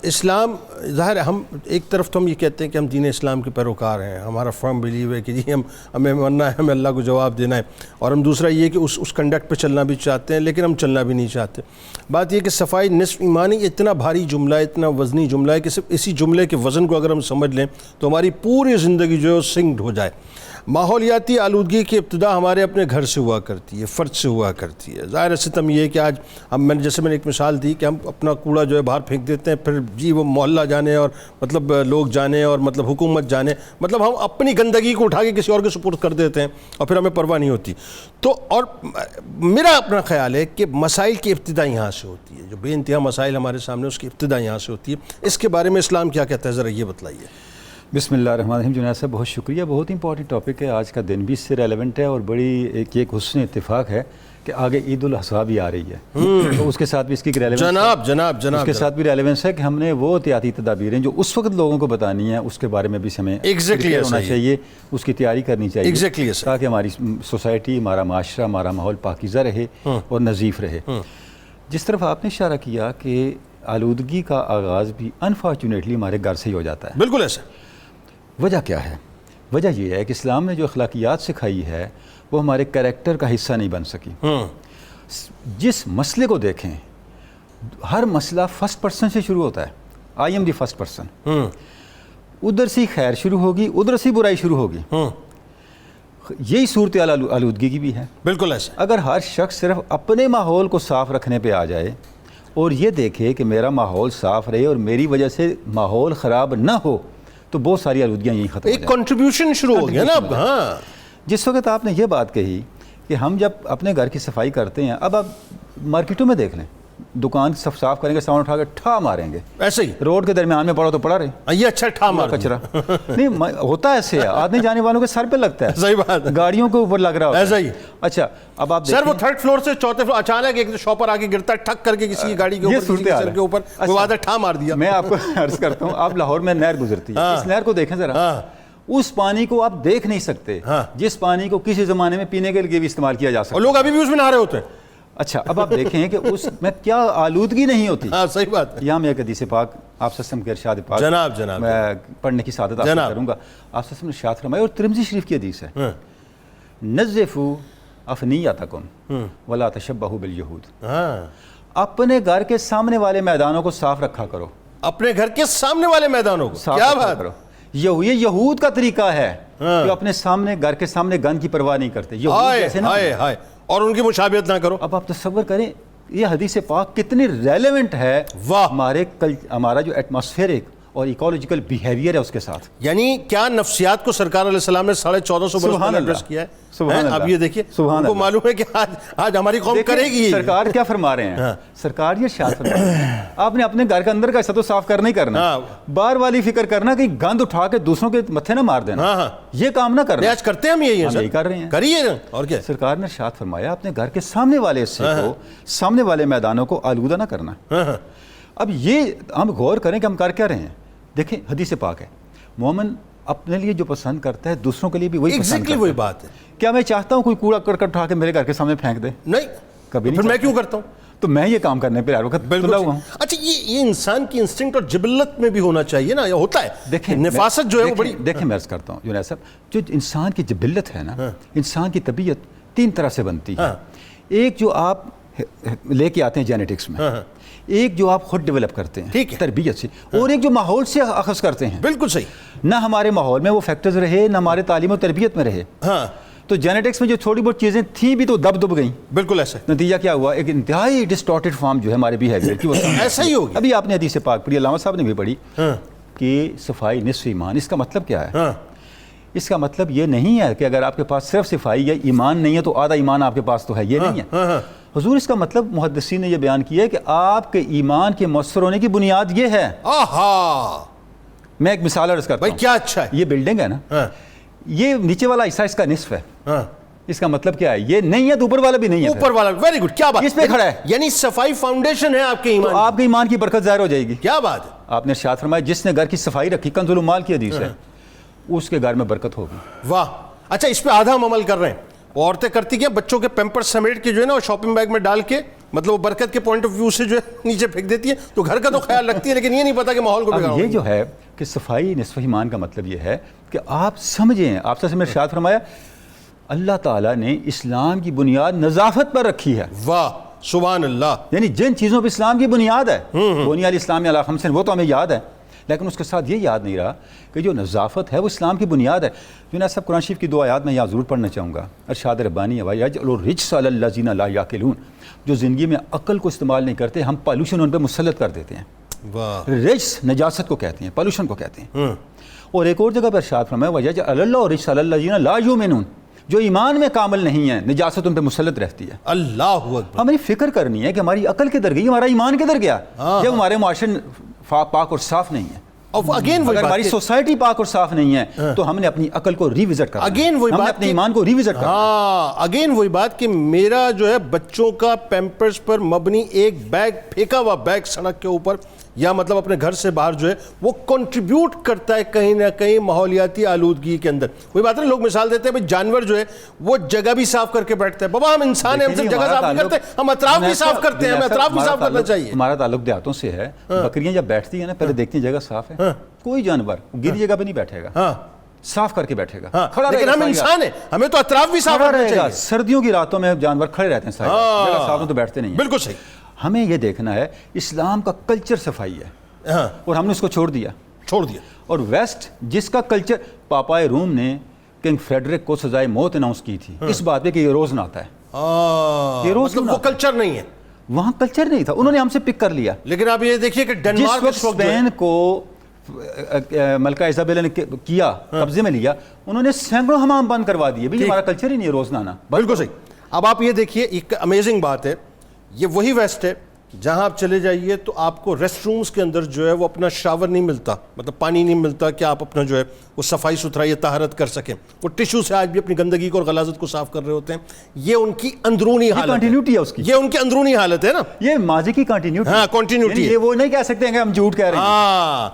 اسلام ظاہر ہے ہم ایک طرف تو ہم یہ کہتے ہیں کہ ہم دین اسلام کے پیروکار ہیں, ہمارا فرم بلیو ہے کہ جی ہمیں مرنا ہے, ہمیں اللہ کو جواب دینا ہے, اور ہم دوسرا یہ کہ اس کنڈکٹ پہ چلنا بھی چاہتے ہیں لیکن ہم چلنا بھی نہیں چاہتے. بات یہ کہ صفائی نصف ایمان ہی اتنا بھاری جملہ ہے, اتنا وزنی جملہ ہے کہ صرف اسی جملے کے وزن کو اگر ہم سمجھ لیں تو ہماری پوری زندگی جو ہے سنکڈ ہو جائے. ماحولیاتی آلودگی کی ابتدا ہمارے اپنے گھر سے ہوا کرتی ہے, فرد سے ہوا کرتی ہے. ظاہر ستم یہ ہے کہ آج جیسے میں نے ایک مثال دی کہ ہم اپنا کوڑا جو ہے باہر پھینک دیتے ہیں, پھر جی وہ محلہ جانے اور مطلب لوگ جانے اور مطلب حکومت جانے, مطلب ہم اپنی گندگی کو اٹھا کے کسی اور کے سپرد کر دیتے ہیں اور پھر ہمیں پرواہ نہیں ہوتی. تو اور میرا اپنا خیال ہے کہ مسائل کی ابتدا یہاں سے ہوتی ہے, جو بے انتہا مسائل ہمارے سامنے اس کی ابتدا یہاں سے ہوتی ہے. اس کے بارے میں اسلام کیا کہتا ہے, ذرا یہ بتلائیے. بسم اللہ الرحمن الرحیم. جنید صاحب بہت شکریہ, بہت امپورٹنٹ ٹاپک ہے, آج کا دن بھی اس سے ریلیونٹ ہے اور بڑی ایک حسن اتفاق ہے کہ آگے عید الاضحیٰ بھی آ رہی ہے, تو اس کے ساتھ بھی اس کی ریلیونس اس کے ساتھ بھی ریلیونس ہے کہ ہم نے وہ احتیاطی تدابیریں جو اس وقت لوگوں کو بتانی ہیں اس کے بارے میں بھی ہمیں ہونا چاہیے, اس کی تیاری کرنی چاہیے تاکہ ہماری سوسائٹی, ہمارا معاشرہ, ہمارا ماحول پاکیزہ رہے اور نظیف رہے. جس طرف آپ نے اشارہ کیا کہ آلودگی کا آغاز بھی انفارچونیٹلی ہمارے گھر سے ہی ہو جاتا ہے. بالکل ایسا. وجہ کیا ہے؟ وجہ یہ ہے کہ اسلام نے جو اخلاقیات سکھائی ہے وہ ہمارے کریکٹر کا حصہ نہیں بن سکی. جس مسئلے کو دیکھیں, ہر مسئلہ فرسٹ پرسن سے شروع ہوتا ہے, I am the first person. ادھر سے خیر شروع ہوگی, ادھر سے برائی شروع ہوگی. یہی صورتحال آلودگی کی بھی ہے. بالکل ایسا. اگر ہر شخص صرف اپنے ماحول کو صاف رکھنے پہ آ جائے اور یہ دیکھے کہ میرا ماحول صاف رہے اور میری وجہ سے ماحول خراب نہ ہو, تو بہت ساری آلودگیاں یہیں ختم ہو جائیں. ایک کنٹریبیوشن شروع ہو گیا نا اب. ہاں, جس وقت آپ نے یہ بات کہی کہ ہم جب اپنے گھر کی صفائی کرتے ہیں, اب آپ مارکیٹوں میں دیکھ لیں, دکان صاف کریں گے, سامان اٹھا کے ٹھا ماریں گے, ایسے ہی روڈ کے درمیان میں پڑا تو پڑا رہے, یہ اچھا ٹھا مار کچرا نہیں ہوتا, ایسے آنے جانے والوں کے سر پہ لگتا ہے. صحیح بات, گاڑیوں کے اوپر لگ رہا ہے ایسا ہی. اچھا اب آپ سر وہ تھرڈ فلور سے چوتھے فلور اچانک ایک شاپر آ کے گرتا ہے, ٹھک کر کے کسی کی گاڑی کے اوپر وہ وعدہ ٹھا مار دیا. میں آپ کو عرض کرتا ہوں, آپ لاہور میں نہر گزرتی ہے, اس نہر کو دیکھیں ذرا, اس پانی کو آپ دیکھ نہیں سکتے جس پانی کو کسی زمانے میں پینے کے لیے بھی استعمال کیا جا سکتا ہے, اور لوگ ابھی بھی اس میں نہا رہے ہوتے ہیں. اچھا اب آپ دیکھیں کہ اس میں کیا آلودگی نہیں ہوتی. صحیح بات. یہاں میں ایک حدیث پاک آپ سسم کے ارشاد پاک جناب میں پڑھنے کی سعادت آپ کروں گا. آپ سسم نے ارشاد فرمایا, اور ترمذی شریف کی حدیث ہے, نظفوا افنیتکم ولا تشبہوا بالیہود. اپنے گھر کے سامنے والے میدانوں کو صاف رکھا کرو. اپنے گھر کے سامنے والے میدانوں کو کیا بات کرو. یہ یہود کا طریقہ ہے کہ اپنے سامنے گھر کے سامنے گند کی پرواہ نہیں کرتے. اور ان کی مشابہت نہ کرو. اب آپ تصور کریں یہ حدیث پاک کتنی ریلیونٹ ہے ہمارا جو ایٹماسفیئرک اور ایکولوجیکل بیہیویئر ہے اس کے ساتھ. یعنی کیا نفسیات کو سرکار علیہ السلام نے 1450 برس پہلے ایڈریس کیا ہے. اب یہ دیکھیے, ان کو معلوم ہے کہ آج ہماری قوم کرے گی. سرکار کیا فرما رہے ہیں, سرکار یہ ارشاد فرما رہے ہیں, آپ نے اپنے گھر کے اندر کا حصہ تو صاف کرنا ہی کرنا, باہر والی فکر کرنا کہ گند اٹھا کے دوسروں کے متھے نہ مار دینا, یہ کام نہ کرنا. آج کرتے ہیں ہم یہی کر رہے ہیں, کریے. اور کیا سرکار نے ارشاد فرمایا, اپنے گھر کے سامنے والے حصے کو, سامنے والے میدانوں کو آلودہ نہ کرنا. اب یہ ہم غور کریں کہ ہم کر کیا رہے ہیں. دیکھیں حدیث پاک ہے, مومن اپنے لیے جو پسند کرتا ہے دوسروں کے لیے بھی وہی پسند کرتا ہے. وہی بات ہے. کیا میں چاہتا ہوں کوئی کوڑا کرکٹ اٹھا کے میرے گھر کے سامنے پھینک دے؟ نہیں, کبھی نہیں. پھر میں کیوں کرتا ہوں؟ تو میں یہ کام کرنے پہ ہر وقت تلا ہوا ہوں. اچھا یہ انسان کی انسٹنکٹ اور جبلت میں بھی ہونا چاہیے نا, یہ ہوتا ہے. دیکھیں نفاست جو ہے وہ بڑی, دیکھیں میں عرض کرتا ہوں جنید صاحب, جو انسان کی جبلت ہے نا, انسان کی طبیعت 3 طرح سے بنتی ہے. ایک جو آپ لے کے آتے ہیں جینیٹکس میں, ایک جو آپ خود ڈیولپ کرتے ہیں تربیت سے, اور ایک جو ماحول سے اخذ کرتے ہیں. بالکل صحیح. نہ ہمارے ماحول میں وہ فیکٹرز رہے, نہ ہمارے تعلیم و تربیت میں رہے, تو جینیٹکس میں جو تھوڑی بہت چیزیں تھیں بھی تو دب گئیں. بالکل ایسا. نتیجہ کیا ہوا, ایک انتہائی ڈسٹارٹڈ فارم جو ہے ہمارے بیہیویئر کی, وہ ایسا ہی ہوگا. ابھی آپ نے حدیث پاک پڑھی, علامہ صاحب نے بھی پڑھی کہ صفائی نصف ایمان. اس کا مطلب کیا ہے؟ اس کا مطلب یہ نہیں ہے کہ اگر آپ کے پاس صرف صفائی یا ایمان نہیں ہے تو آدھا ایمان آپ کے پاس تو ہے, یہ نہیں ہے. حضور اس کا مطلب محدثین نے یہ بیان کیا ہے کہ آپ کے ایمان کے مؤثر ہونے کی بنیاد یہ ہے. میں ایک مثال عرض کرتا ہوں. کیا اچھا ہے, یہ بلڈنگ ہے نا, یہ نیچے والا حصہ اس کا نصف ہے. اس کا مطلب کیا ہے, یہ نہیں ہے تو اوپر والا بھی نہیں ہے. اوپر والا, ویری گڈ, کیا بات, اس پہ کھڑا ہے. یعنی صفائی فاؤنڈیشن ہے آپ کے ایمان, آپ کے ایمان کی برکت ظاہر ہو جائے گی. کیا بات ہے. آپ نے ارشاد فرمایا جس نے گھر کی صفائی رکھی, کنز المال کی حدیث ہے, اس کے گھر میں برکت ہوگی. واہ. اچھا اس پہ آدھا ہم عمل کر رہے ہیں. عورتیں کرتی کیا, بچوں کے پیمپر سمیٹ کے جو ہے نا شاپنگ بیگ میں ڈال کے مطلب وہ برکت کے پوائنٹ آف ویو سے جو ہے نیچے پھینک دیتی ہے, تو گھر کا تو خیال رکھتی ہے لیکن یہ نہیں پتا کہ ماحول کو اب یہ جو ہے کہ صفائی نصف ایمان کا مطلب یہ ہے کہ آپ سمجھیں, آپ سے میں ارشاد فرمایا اللہ تعالیٰ نے اسلام کی بنیاد نظافت پر رکھی ہے. واہ سبحان اللہ. یعنی جن چیزوں پہ اسلام کی بنیاد ہے, بنیاد الاسلام علی خمس, وہ تو ہمیں یاد ہے, لیکن اس کے ساتھ یہ یاد نہیں رہا کہ جو نظافت ہے وہ اسلام کی بنیاد ہے. جناب صاحب قرآن شریف کی 2 آیات میں یہاں ضرور پڑھنا چاہوں گا. ارشاد ربانی ہے وَيَجْعَلُ الرِّجْسَ عَلَى الَّذِينَ لَا يَعْقِلُونَ, جو زندگی میں عقل کو استعمال نہیں کرتے ہم پالوشن ان پہ مسلط کر دیتے ہیں. رجس نجاست کو کہتے ہیں, پالوشن کو کہتے ہیں. اور ایک اور جگہ پر ارشاد فرمایا وَيَجْعَلُ اللَّهُ الرِّجْسَ عَلَى الَّذِينَ لَا يُؤْمِنُونَ, جو ایمان میں کامل نہیں ہے نجاست ان پہ مسلط رہتی ہے. اللہ اکبر. ہمیں فکر کرنی ہے کہ ہماری عقل کدھر گئی, ہمارا ایمان کدھر گیا جب ہمارے معاشرے پاک اور صاف نہیں ہے. اگر ہماری سوسائٹی پاک اور صاف نہیں ہے تو ہم نے اپنی عقل کو ری وزٹ کرنا ہے, ہم نے اپنے ایمان کو ری وزٹ کرنا ہے. ہاں اگین وہی بات کہ میرا جو ہے بچوں کا پیمپرز پر مبنی ایک بیگ, پھینکا ہوا بیگ سڑک کے اوپر یا مطلب اپنے گھر سے باہر جو ہے وہ کنٹریبیوٹ کرتا ہے کہیں نہ کہیں ماحولیاتی آلودگی کے اندر. وہی بات ہے, لوگ مثال دیتے ہیں بھائی جانور جو ہے وہ جگہ بھی صاف کر کے بیٹھتے ہیں. بابا ہم انسان ہیں, ہم صرف جگہ صاف نہیں کرتے, ہم اطراف بھی صاف کرتے ہیں, ہمیں اطراف بھی صاف کرنا چاہیے. ہمارا تعلق دیہاتوں سے ہے. بکریاں جب بیٹھتی ہیں نا پہلے دیکھتی ہیں جگہ صاف ہے, کوئی جانور گیلی جگہ پہ نہیں بیٹھے گا, صاف کر کے بیٹھے گا. لیکن ہم انسان ہیں, ہمیں تو اطراف بھی صاف کرنا چاہیے. سردیوں کی راتوں میں جانور کھڑے رہتے ہیں, جگہ صاف تو بیٹھتے نہیں ہیں. بالکل صحیح. ہمیں یہ دیکھنا ہے اسلام کا کلچر صفائی ہے اور ہم نے اس کو چھوڑ دیا. اور ویسٹ جس کا کلچر, پاپائے روم نے کنگ فریڈرک کو سزائے موت اناؤنس کی تھی اس بات پہ کہ یہ روز نہ آتا ہے. یہ روز وہ کلچر نہیں ہے, وہاں کلچر نہیں تھا, انہوں نے ہم سے پک کر لیا. لیکن آپ یہ دیکھیے کہ ڈنمارک جس وقت اسپین کو ملکہ ایزابیلا نے کیا, قبضے میں لیا, انہوں نے سینکڑوں حمام بند کروا دیے. بھئی ہمارا کلچر ہی نہیں ہے روز نہانا. بالکل صحیح. اب آپ یہ دیکھیے ایک امیزنگ بات ہے, یہ وہی ویسٹ ہے جہاں آپ چلے جائیے تو آپ کو ریسٹ رومز کے اندر جو ہے وہ اپنا شاور نہیں ملتا, مطلب پانی نہیں ملتا کہ آپ اپنا جو ہے وہ صفائی ستھرائی طہارت کر سکیں. وہ ٹشو سے آج بھی اپنی گندگی کو اور غلاظت کو صاف کر رہے ہوتے ہیں. یہ ان کی اندرونی حالت کنٹینیوٹی ہے اس کی, یہ ان کی اندرونی حالت ہے نا, یہ ماضی کی کنٹینیوٹی. ہاں کنٹینیوٹی. یہ وہ نہیں کہہ سکتے ہیں کہ ہم جھوٹ کہہ رہے ہیں. ہاں